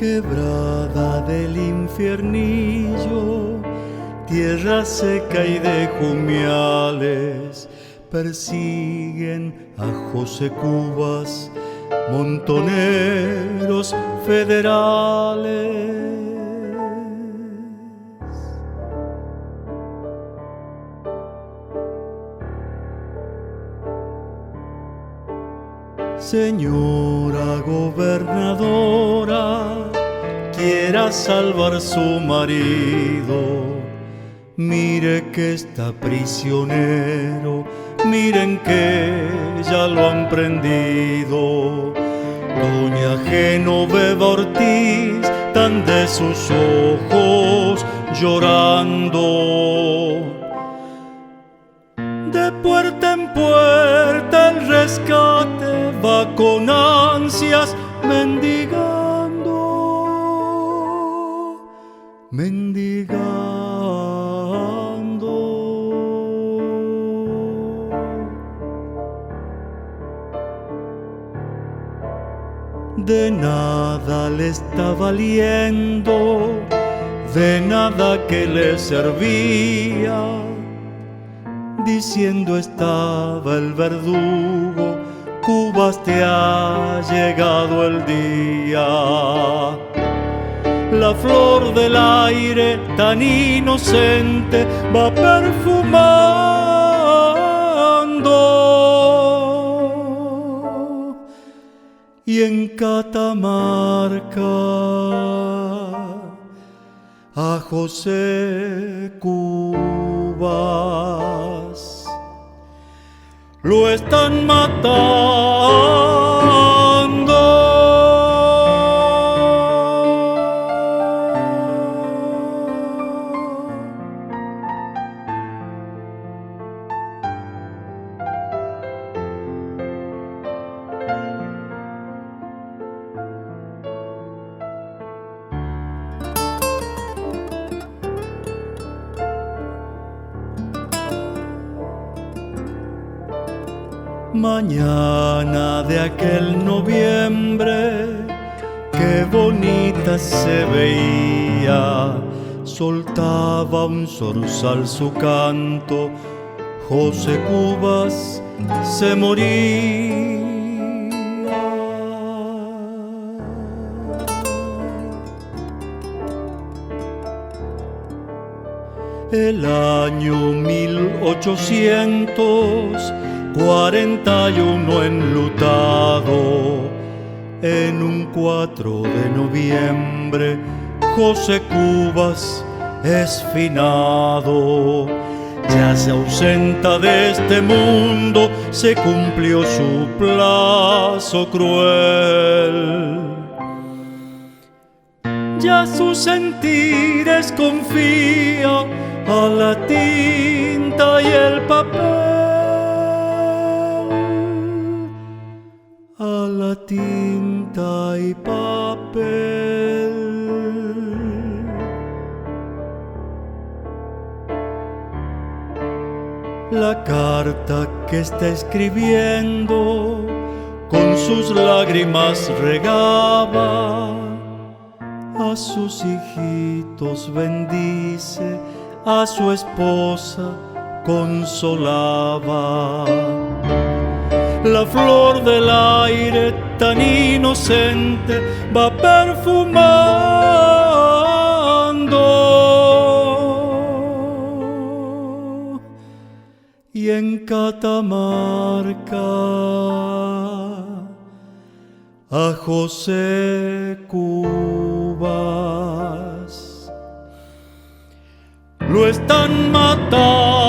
Quebrada del infiernillo, tierra seca y de jumiales, persiguen a José Cubas, montoneros federales. Señora gobernadora, quiera salvar su marido, mire que está prisionero, miren que ya lo han prendido. Doña Genoveva Ortiz, tan de sus ojos llorando. De puerta en puerta el rescate va con ansias mendigando, mendigando. De nada le está valiendo, de nada que le servía, diciendo estaba el verdugo: Cubas, te ha llegado el día. La flor del aire tan inocente va perfumando, y en Catamarca a José Cubas lo están matando. Mañana de aquel noviembre, qué bonita se veía, soltaba un zorzal su canto, José Cubas se moría. El año 1841 enlutado, en un 4 de noviembre, José Cubas es finado. Ya se ausenta de este mundo, se cumplió su plazo cruel. Ya su sentir desconfía a la tinta y el papel, a la tinta y papel. La carta que está escribiendo con sus lágrimas regaba, a sus hijitos bendice, a su esposa consolaba. La flor del aire tan inocente va perfumando, y en Catamarca a José Cubas lo están matando.